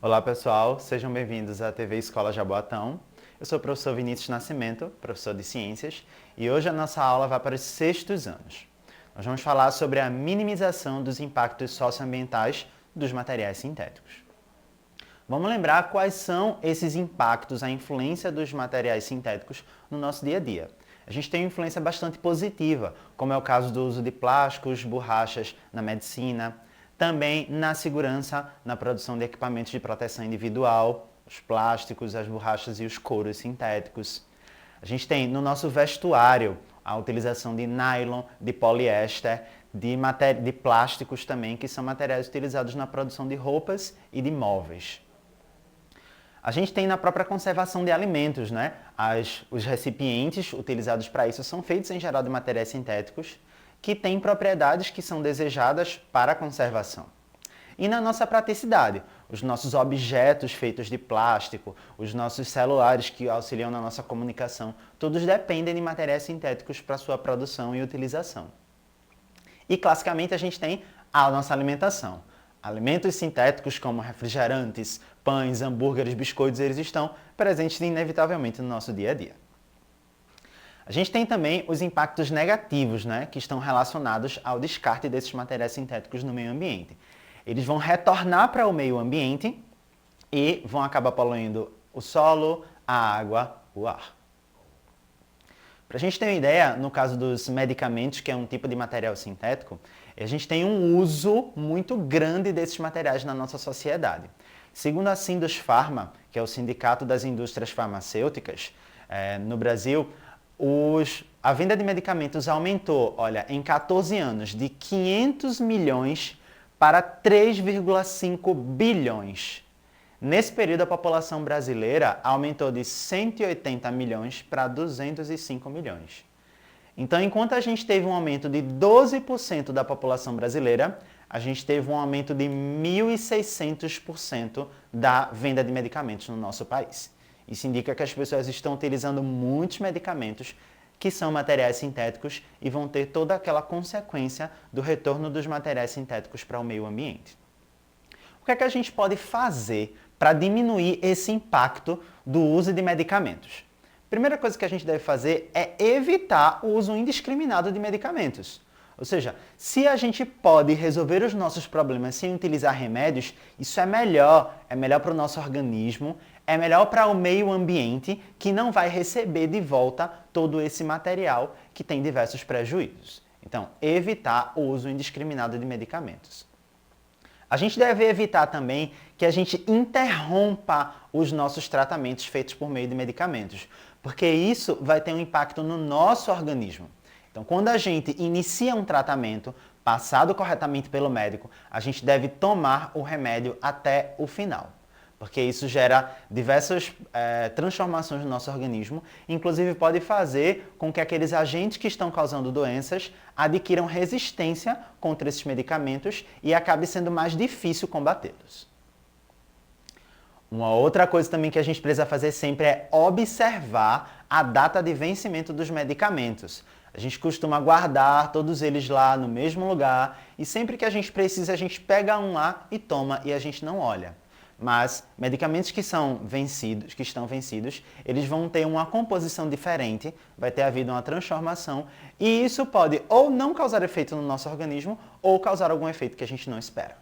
Olá pessoal, sejam bem-vindos à TV Escola Jaboatão. Eu sou o professor Vinícius Nascimento, professor de Ciências, e hoje a nossa aula vai para os sextos anos. Nós vamos falar sobre a minimização dos impactos socioambientais dos materiais sintéticos. Vamos lembrar quais são esses impactos, a influência dos materiais sintéticos no nosso dia a dia. A gente tem uma influência bastante positiva, como é o caso do uso de plásticos, borrachas na medicina, também na segurança, na produção de equipamentos de proteção individual, os plásticos, as borrachas e os couros sintéticos. A gente tem no nosso vestuário a utilização de nylon, de poliéster, de plásticos também, que são materiais utilizados na produção de roupas e de móveis. A gente tem na própria conservação de alimentos, né? Os recipientes utilizados para isso são feitos em geral de materiais sintéticos que têm propriedades que são desejadas para a conservação. E na nossa praticidade, os nossos objetos feitos de plástico, os nossos celulares que auxiliam na nossa comunicação, todos dependem de materiais sintéticos para sua produção e utilização. E classicamente a gente tem a nossa alimentação. Alimentos sintéticos como refrigerantes, pães, hambúrgueres, biscoitos, eles estão presentes inevitavelmente no nosso dia a dia. A gente tem também os impactos negativos, né, que estão relacionados ao descarte desses materiais sintéticos no meio ambiente. Eles vão retornar para o meio ambiente e vão acabar poluindo o solo, a água, o ar. Para a gente ter uma ideia, no caso dos medicamentos, que é um tipo de material sintético, a gente tem um uso muito grande desses materiais na nossa sociedade. Segundo a Sindusfarma, que é o Sindicato das Indústrias Farmacêuticas, no Brasil, a venda de medicamentos aumentou, em 14 anos, de 500 milhões para 3,5 bilhões. Nesse período, a população brasileira aumentou de 180 milhões para 205 milhões. Então, enquanto a gente teve um aumento de 12% da população brasileira, a gente teve um aumento de 1.600% da venda de medicamentos no nosso país. Isso indica que as pessoas estão utilizando muitos medicamentos que são materiais sintéticos e vão ter toda aquela consequência do retorno dos materiais sintéticos para o meio ambiente. O que é que a gente pode fazer para diminuir esse impacto do uso de medicamentos? A primeira coisa que a gente deve fazer é evitar o uso indiscriminado de medicamentos. Ou seja, se a gente pode resolver os nossos problemas sem utilizar remédios, isso é melhor para o nosso organismo, é melhor para o meio ambiente, que não vai receber de volta todo esse material que tem diversos prejuízos. Então, evitar o uso indiscriminado de medicamentos. A gente deve evitar também que a gente interrompa os nossos tratamentos feitos por meio de medicamentos, porque isso vai ter um impacto no nosso organismo. Então, quando a gente inicia um tratamento, passado corretamente pelo médico, a gente deve tomar o remédio até o final, porque isso gera diversas transformações no nosso organismo, inclusive pode fazer com que aqueles agentes que estão causando doenças adquiram resistência contra esses medicamentos e acabe sendo mais difícil combatê-los. Uma outra coisa também que a gente precisa fazer sempre é observar a data de vencimento dos medicamentos. A gente costuma guardar todos eles lá no mesmo lugar e sempre que a gente precisa, a gente pega um lá e toma e a gente não olha. Mas medicamentos que estão vencidos, eles vão ter uma composição diferente, vai ter havido uma transformação e isso pode ou não causar efeito no nosso organismo ou causar algum efeito que a gente não espera.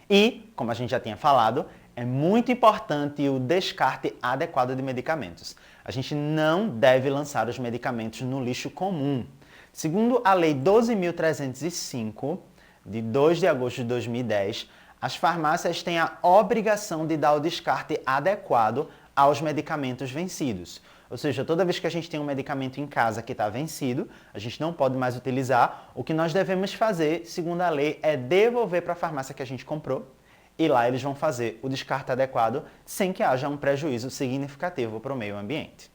E, como a gente já tinha falado, é muito importante o descarte adequado de medicamentos. A gente não deve lançar os medicamentos no lixo comum. Segundo a Lei 12.305, de 2 de agosto de 2010, as farmácias têm a obrigação de dar o descarte adequado aos medicamentos vencidos. Ou seja, toda vez que a gente tem um medicamento em casa que está vencido, a gente não pode mais utilizar, o que nós devemos fazer, segundo a lei, é devolver para a farmácia que a gente comprou e lá eles vão fazer o descarte adequado sem que haja um prejuízo significativo para o meio ambiente.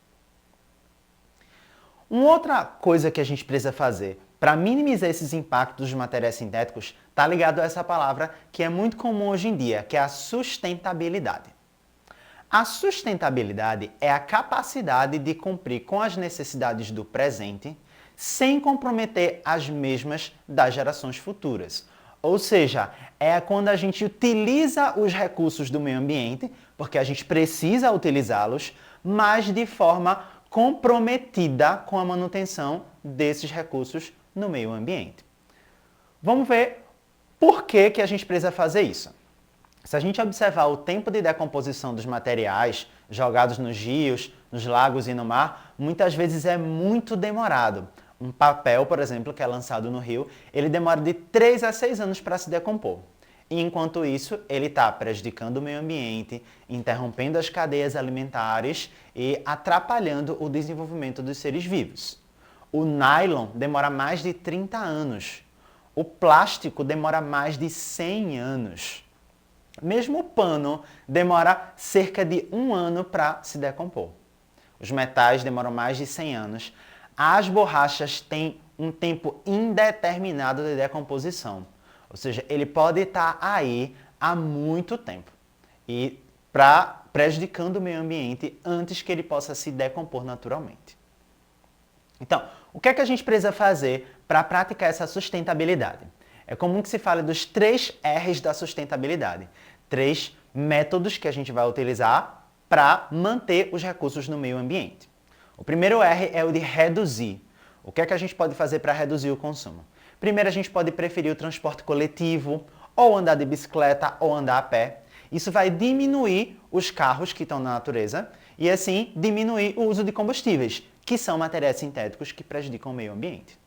Uma outra coisa que a gente precisa fazer para minimizar esses impactos dos materiais sintéticos está ligado a essa palavra que é muito comum hoje em dia, que é a sustentabilidade. A sustentabilidade é a capacidade de cumprir com as necessidades do presente sem comprometer as mesmas das gerações futuras. Ou seja, é quando a gente utiliza os recursos do meio ambiente, porque a gente precisa utilizá-los, mas de forma comprometida com a manutenção desses recursos no meio ambiente. Vamos ver por que a gente precisa fazer isso. Se a gente observar o tempo de decomposição dos materiais jogados nos rios, nos lagos e no mar, muitas vezes é muito demorado. Um papel, por exemplo, que é lançado no rio, ele demora de 3 a 6 anos para se decompor. E enquanto isso, ele está prejudicando o meio ambiente, interrompendo as cadeias alimentares e atrapalhando o desenvolvimento dos seres vivos. O nylon demora mais de 30 anos. O plástico demora mais de 100 anos. Mesmo o pano demora cerca de 1 ano para se decompor. Os metais demoram mais de 100 anos. As borrachas têm um tempo indeterminado de decomposição. Ou seja, ele pode estar aí há muito tempo e prejudicando o meio ambiente antes que ele possa se decompor naturalmente. Então, o que é que a gente precisa fazer para praticar essa sustentabilidade? É comum que se fale dos 3 R's da sustentabilidade. 3 métodos que a gente vai utilizar para manter os recursos no meio ambiente. O primeiro R é o de reduzir. O que é que a gente pode fazer para reduzir o consumo? Primeiro, a gente pode preferir o transporte coletivo, ou andar de bicicleta, ou andar a pé. Isso vai diminuir os carros que estão na natureza e, assim, diminuir o uso de combustíveis, que são materiais sintéticos que prejudicam o meio ambiente.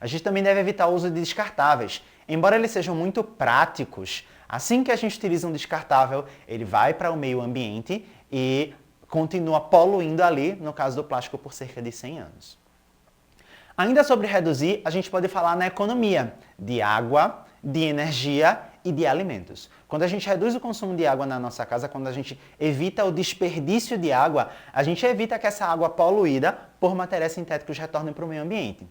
A gente também deve evitar o uso de descartáveis. Embora eles sejam muito práticos, assim que a gente utiliza um descartável, ele vai para o meio ambiente e continua poluindo ali, no caso do plástico, por cerca de 100 anos. Ainda sobre reduzir, a gente pode falar na economia de água, de energia e de alimentos. Quando a gente reduz o consumo de água na nossa casa, quando a gente evita o desperdício de água, a gente evita que essa água poluída por materiais sintéticos retorne para o meio ambiente.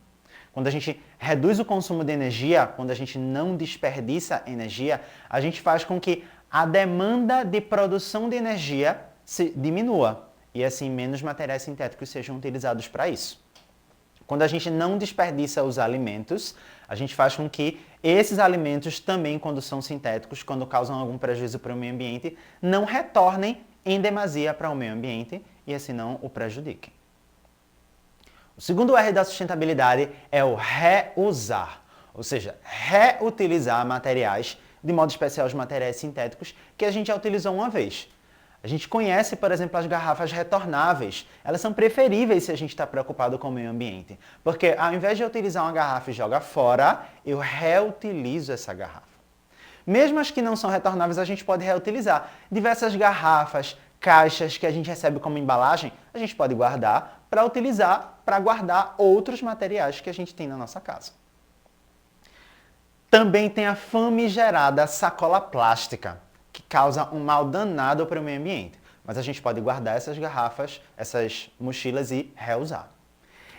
Quando a gente reduz o consumo de energia, quando a gente não desperdiça energia, a gente faz com que a demanda de produção de energia se diminua e assim menos materiais sintéticos sejam utilizados para isso. Quando a gente não desperdiça os alimentos, a gente faz com que esses alimentos também, quando são sintéticos, quando causam algum prejuízo para o meio ambiente, não retornem em demasia para o meio ambiente e assim não o prejudiquem. O segundo R da sustentabilidade é o reusar, ou seja, reutilizar materiais, de modo especial os materiais sintéticos, que a gente já utilizou uma vez. A gente conhece, por exemplo, as garrafas retornáveis. Elas são preferíveis se a gente está preocupado com o meio ambiente. Porque ao invés de eu utilizar uma garrafa e jogar fora, eu reutilizo essa garrafa. Mesmo as que não são retornáveis, a gente pode reutilizar. Diversas garrafas, caixas que a gente recebe como embalagem, a gente pode guardar para utilizar, para guardar outros materiais que a gente tem na nossa casa. Também tem a famigerada sacola plástica, que causa um mal danado para o meio ambiente. Mas a gente pode guardar essas garrafas, essas mochilas e reusar.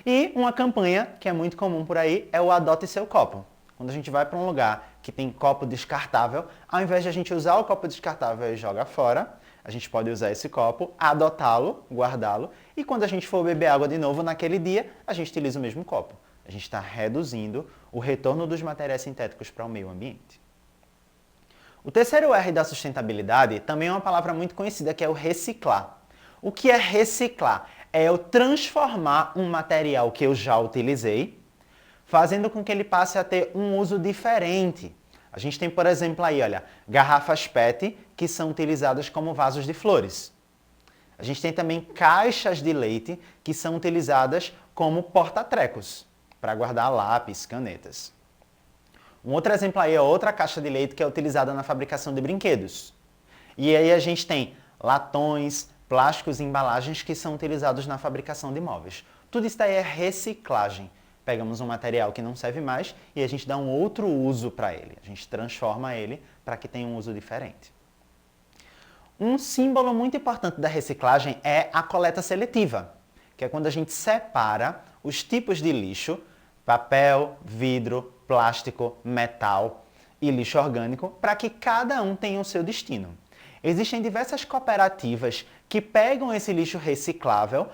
E uma campanha que é muito comum por aí é o Adote Seu Copo. Quando a gente vai para um lugar que tem copo descartável, ao invés de a gente usar o copo descartável e jogar fora, a gente pode usar esse copo, adotá-lo, guardá-lo, e quando a gente for beber água de novo naquele dia, a gente utiliza o mesmo copo. A gente está reduzindo o retorno dos materiais sintéticos para o meio ambiente. O terceiro R da sustentabilidade também é uma palavra muito conhecida, que é o reciclar. O que é reciclar? É eu transformar um material que eu já utilizei, fazendo com que ele passe a ter um uso diferente. A gente tem, por exemplo, aí, olha, garrafas PET que são utilizadas como vasos de flores. A gente tem também caixas de leite que são utilizadas como porta-trecos, para guardar lápis, canetas. Um outro exemplo aí é outra caixa de leite que é utilizada na fabricação de brinquedos. E aí a gente tem latões, plásticos e embalagens que são utilizados na fabricação de móveis. Tudo isso daí é reciclagem. Pegamos um material que não serve mais e a gente dá um outro uso para ele. A gente transforma ele para que tenha um uso diferente. Um símbolo muito importante da reciclagem é a coleta seletiva, que é quando a gente separa os tipos de lixo, papel, vidro, plástico, metal e lixo orgânico, para que cada um tenha o seu destino. Existem diversas cooperativas que pegam esse lixo reciclável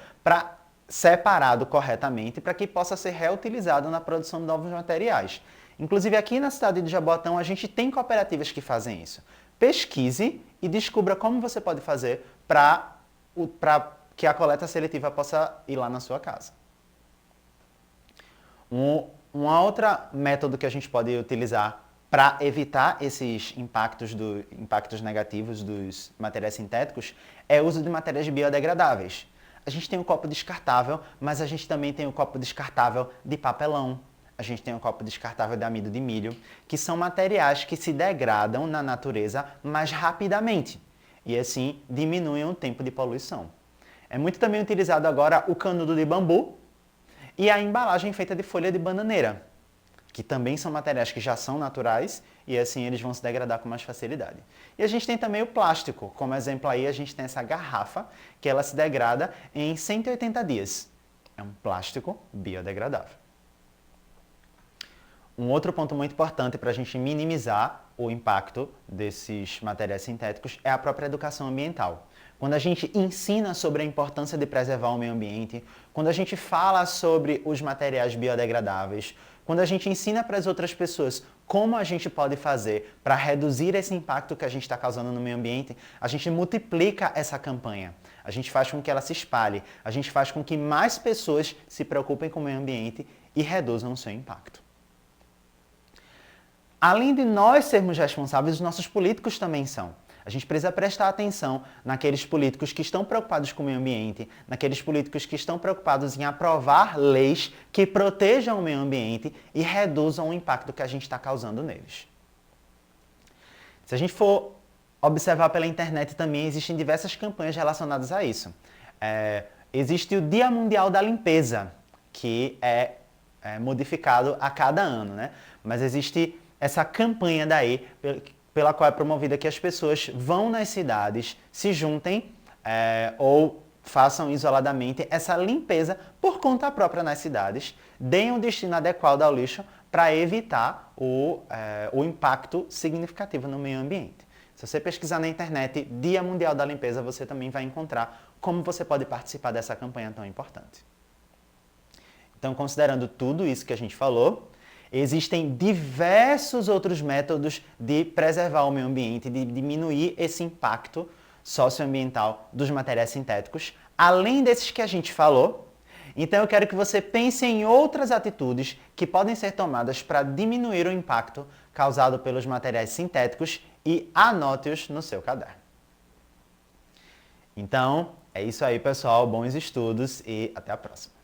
separado corretamente para que possa ser reutilizado na produção de novos materiais. Inclusive aqui na cidade de Jaboatão a gente tem cooperativas que fazem isso. Pesquise e descubra como você pode fazer para que a coleta seletiva possa ir lá na sua casa. Uma outra método que a gente pode utilizar para evitar esses impactos negativos dos materiais sintéticos é o uso de materiais biodegradáveis. A gente tem o copo descartável, mas a gente também tem o copo descartável de papelão. A gente tem o copo descartável de amido de milho, que são materiais que se degradam na natureza mais rapidamente e assim diminuem o tempo de poluição. É muito também utilizado agora o canudo de bambu e a embalagem feita de folha de bananeira, que também são materiais que já são naturais e assim eles vão se degradar com mais facilidade. E a gente tem também o plástico, como exemplo aí a gente tem essa garrafa que ela se degrada em 180 dias. É um plástico biodegradável. Um outro ponto muito importante para a gente minimizar o impacto desses materiais sintéticos é a própria educação ambiental. Quando a gente ensina sobre a importância de preservar o meio ambiente, quando a gente fala sobre os materiais biodegradáveis, quando a gente ensina para as outras pessoas como a gente pode fazer para reduzir esse impacto que a gente está causando no meio ambiente, a gente multiplica essa campanha. A gente faz com que ela se espalhe, a gente faz com que mais pessoas se preocupem com o meio ambiente e reduzam o seu impacto. Além de nós sermos responsáveis, os nossos políticos também são. A gente precisa prestar atenção naqueles políticos que estão preocupados com o meio ambiente, naqueles políticos que estão preocupados em aprovar leis que protejam o meio ambiente e reduzam o impacto que a gente está causando neles. Se a gente for observar pela internet também, existem diversas campanhas relacionadas a isso. Existe o Dia Mundial da Limpeza, que é modificado a cada ano, né? Mas existe essa campanha daí, pela qual é promovida que as pessoas vão nas cidades, se juntem ou façam isoladamente essa limpeza por conta própria nas cidades, deem um destino adequado ao lixo para evitar o impacto significativo no meio ambiente. Se você pesquisar na internet Dia Mundial da Limpeza, você também vai encontrar como você pode participar dessa campanha tão importante. Então, considerando tudo isso que a gente falou, existem diversos outros métodos de preservar o meio ambiente, de diminuir esse impacto socioambiental dos materiais sintéticos, além desses que a gente falou. Então eu quero que você pense em outras atitudes que podem ser tomadas para diminuir o impacto causado pelos materiais sintéticos e anote-os no seu caderno. Então, é isso aí, pessoal. Bons estudos e até a próxima.